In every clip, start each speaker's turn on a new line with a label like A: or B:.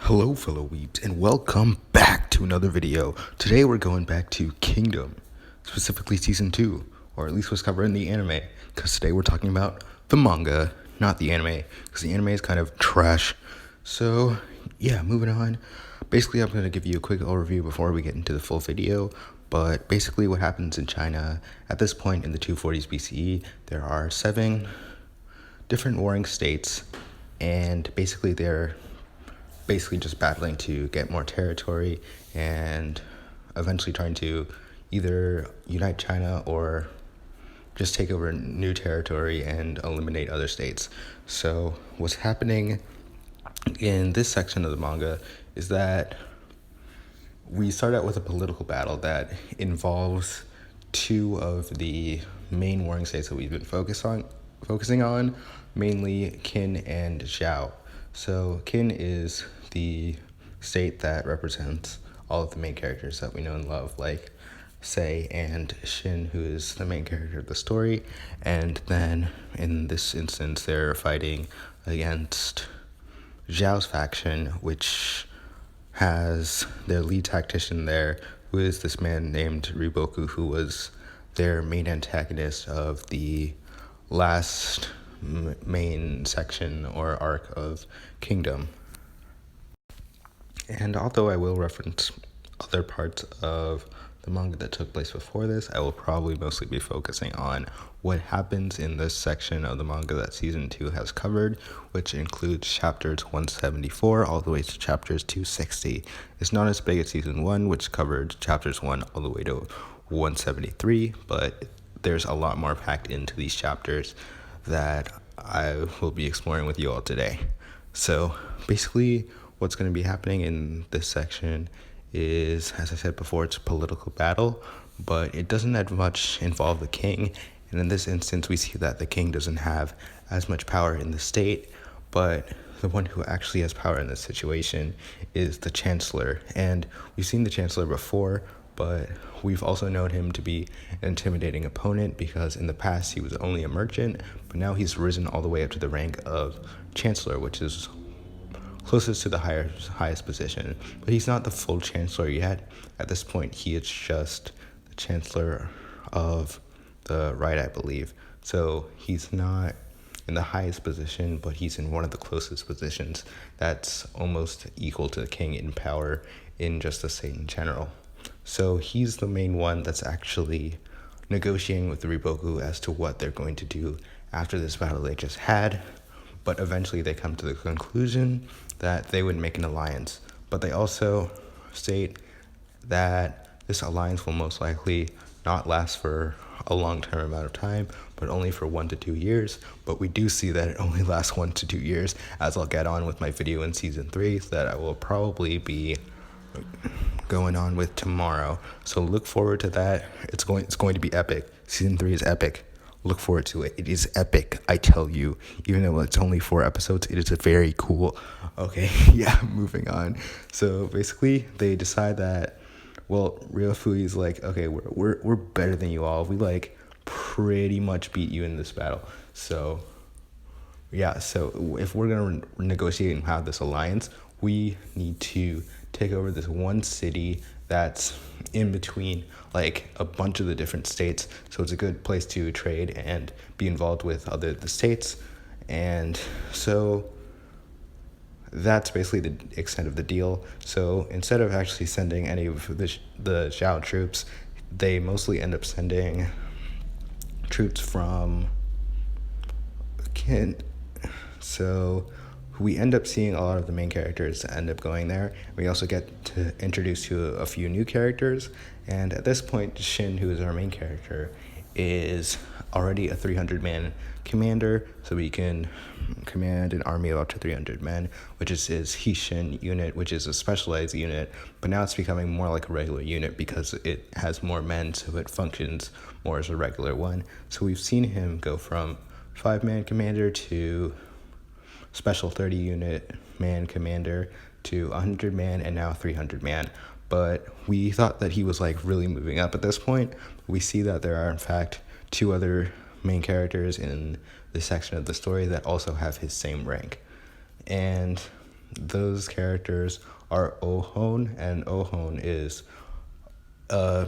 A: Hello fellow weebs and welcome back to another video. Today we're going back to Kingdom, specifically season 2, or at least what's covered in the anime, because today we're talking about the manga, not the anime, because the anime is kind of trash. So yeah, moving on. Basically I'm going to give you a quick overview before we get into the full video, but basically what happens in China at this point in the 240s BCE, there are 7 different warring states, and basically they're just battling to get more territory and eventually trying to either unite China or just take over new territory and eliminate other states. So what's happening in this section of the manga is that we start out with a political battle that involves 2 of the main warring states that we've been focusing on, mainly Qin and Zhao. So Qin is the state that represents all of the main characters that we know and love, like Sei and Shin, who is the main character of the story. And then in this instance, they're fighting against Zhao's faction, which has their lead tactician there, who is this man named Riboku, who was their main antagonist of the last main section or arc of Kingdom. And although I will reference other parts of the manga that took place before this, I will probably mostly be focusing on what happens in this section of the manga that season 2 has covered, which includes chapters 174 all the way to chapters 260. It's not as big as season 1, which covered chapters 1 all the way to 173, but there's a lot more packed into these chapters that I will be exploring with you all today. So basically what's going to be happening in this section is, as I said before, it's a political battle, but it doesn't that much involve the king. And in this instance, we see that the king doesn't have as much power in the state, but the one who actually has power in this situation is the chancellor. And we've seen the chancellor before, but we've also known him to be an intimidating opponent because in the past he was only a merchant, but now he's risen all the way up to the rank of chancellor, which is closest to the highest position. But he's not the full chancellor yet. At this point, he is just the chancellor of the right, I believe. So he's not in the highest position, but he's in one of the closest positions that's almost equal to the king in power in just the state in general. So he's the main one that's actually negotiating with the Riboku as to what they're going to do after this battle they just had. But eventually they come to the conclusion that they would make an alliance. But they also state that this alliance will most likely not last for a long-term amount of time, but only for 1 to 2 years. But we do see that it only lasts 1 to 2 years, as I'll get on with my video in season 3 that I will probably be going on with tomorrow. So look forward to that. It's going to be epic. Season 3 is epic. Look forward to it. It is epic, I tell you. Even though it's only 4 episodes, it is very cool. Okay, yeah, moving on. So basically, they decide that, well, Ryofui is like, okay, we're better than you all. We like pretty much beat you in this battle. So yeah, so if we're gonna negotiate and have this alliance, we need to take over this one city that's in between like a bunch of the different states, so it's a good place to trade and be involved with the states. And so that's basically the extent of the deal. So instead of actually sending any of the Zhao troops, they mostly end up sending troops from Qin. So we end up seeing a lot of the main characters end up going there. We also get to introduce to a few new characters. And at this point, Shin, who is our main character, is already a 300-man commander. So we can command an army of up to 300 men, which is his Hishin unit, which is a specialized unit. But now it's becoming more like a regular unit because it has more men, so it functions more as a regular one. So we've seen him go from 5-man commander to special 30 unit man commander to 100 man and now 300 man. But we thought that he was like really moving up at this point. We see that there are in fact 2 other main characters in this section of the story that also have his same rank. And those characters are Ohon, and Ohon is a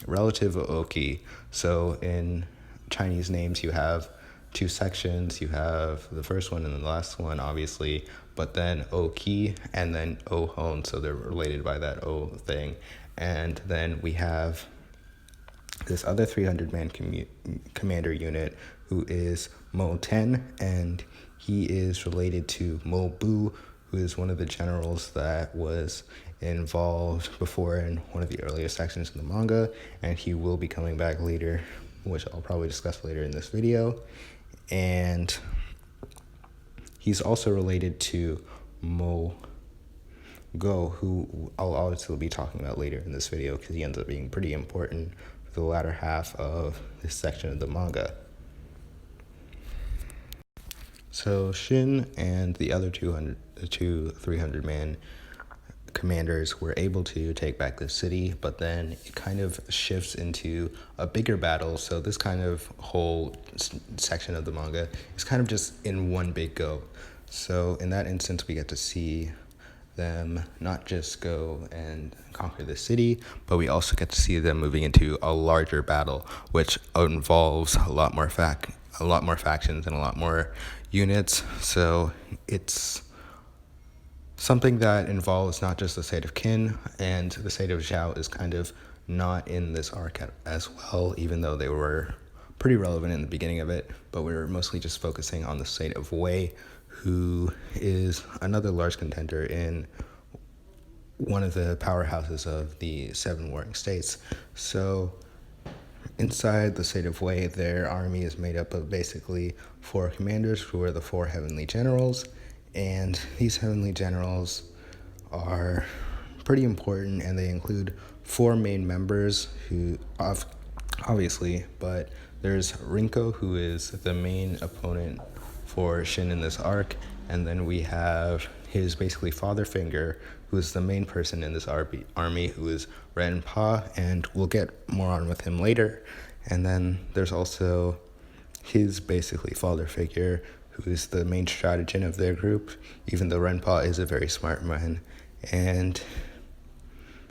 A: relative of Oki. So in Chinese names, you have two sections. You have the first one and the last one, obviously, but then Oki and then Ohon, so they're related by that O thing. And then we have this other 300-man commander unit who is Mo 10, and he is related to Mo Bu, who is one of the generals that was involved before in one of the earlier sections of the manga, and he will be coming back later, which I'll probably discuss later in this video. And he's also related to Mo Go, who I'll obviously be talking about later in this video because he ends up being pretty important for the latter half of this section of the manga. So Shin and the other 300-man commanders were able to take back the city, but then it kind of shifts into a bigger battle. So this kind of whole section of the manga is kind of just in one big go. So in that instance, we get to see them not just go and conquer the city, but we also get to see them moving into a larger battle, which involves a lot more factions and a lot more units. So it's something that involves not just the state of Qin, and the state of Zhao is kind of not in this arc as well, even though they were pretty relevant in the beginning of it, but we're mostly just focusing on the state of Wei, who is another large contender in one of the powerhouses of the 7 warring states. So inside the state of Wei, their army is made up of basically 4 commanders who are the 4 heavenly generals, and these heavenly generals are pretty important, and they include 4 main members who obviously, but there's Rinko, who is the main opponent for Shin in this arc, and then we have his basically father figure, who is the main person in this army, who is Ren Pa, and we'll get more on with him later. And then there's also his basically father figure, who is the main strategist of their group, even though Ren Pa is a very smart man. And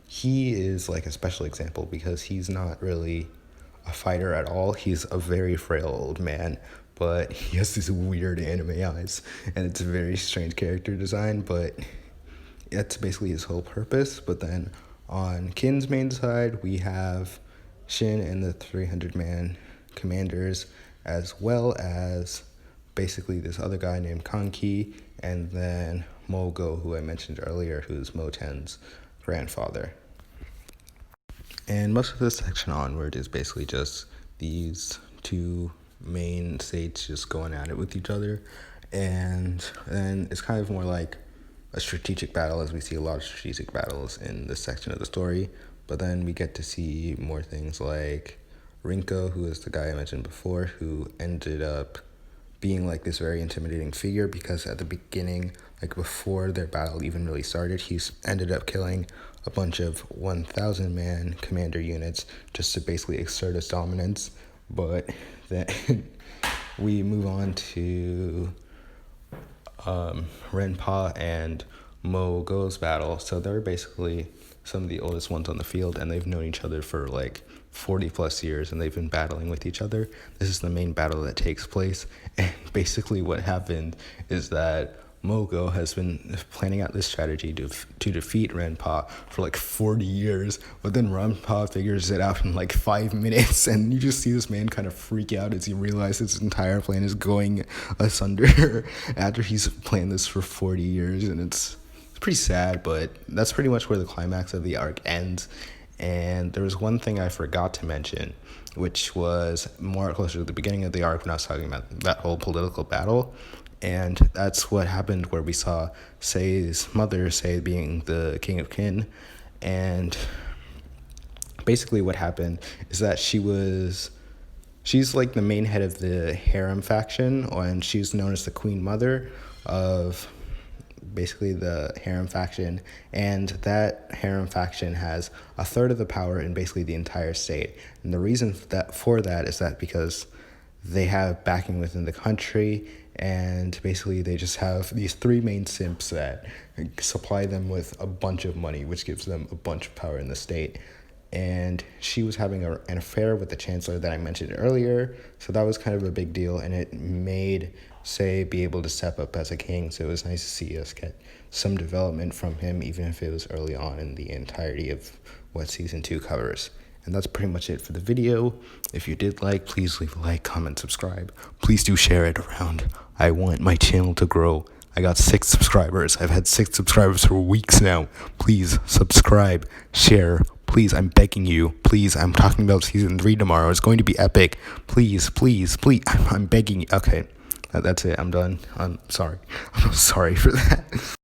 A: he is like a special example because he's not really a fighter at all. He's a very frail old man, but he has these weird anime eyes, and it's a very strange character design, but that's basically his whole purpose. But then on Qin's main side, we have Shin and the 300-man commanders, as well as basically this other guy named Kanki, and then Mogo, who I mentioned earlier, who's Mo Ten's grandfather. And most of this section onward is basically just these 2 main states just going at it with each other, and then it's kind of more like a strategic battle, as we see a lot of strategic battles in this section of the story. But then we get to see more things like Rinko, who is the guy I mentioned before, who ended up being like this very intimidating figure because at the beginning, like before their battle even really started, he's ended up killing a bunch of 1,000-man commander units just to basically exert his dominance. But then we move on to Ren Pa and Mo Go's battle. So they're basically some of the oldest ones on the field, and they've known each other for like 40 plus years, and they've been battling with each other. This is the main battle that takes place, and basically what happened is that Mogo has been planning out this strategy to defeat Ren Pa for like 40 years, but then Ren Pa figures it out in like 5 minutes, and you just see this man kind of freak out as he realizes his entire plan is going asunder after he's planned this for 40 years, and it's pretty sad, but that's pretty much where the climax of the arc ends. And there was one thing I forgot to mention, which was more closer to the beginning of the arc when I was talking about that whole political battle. And that's what happened where we saw Sei's mother, Sei being the king of Qin. And basically what happened is that she's like the main head of the harem faction, and she's known as the queen mother of basically the harem faction, and that harem faction has a third of the power in basically the entire state. And the reason for that is that because they have backing within the country, and basically they just have these three main simps that supply them with a bunch of money, which gives them a bunch of power in the state. And she was having an affair with the chancellor that I mentioned earlier, so that was kind of a big deal, and it made Say be able to step up as a king. So it was nice to see us get some development from him, even if it was early on in the entirety of what season 2 covers. And that's pretty much it for the video. If you did like, please leave a like, comment, subscribe. Please do share it around. I want my channel to grow. I got 6 subscribers. I've had 6 subscribers for weeks now. Please subscribe, share. Please, I'm begging you. Please, I'm talking about season 3 tomorrow. It's going to be epic. Please, please, please. I'm begging you. Okay, that's it. I'm done. I'm sorry. I'm sorry for that.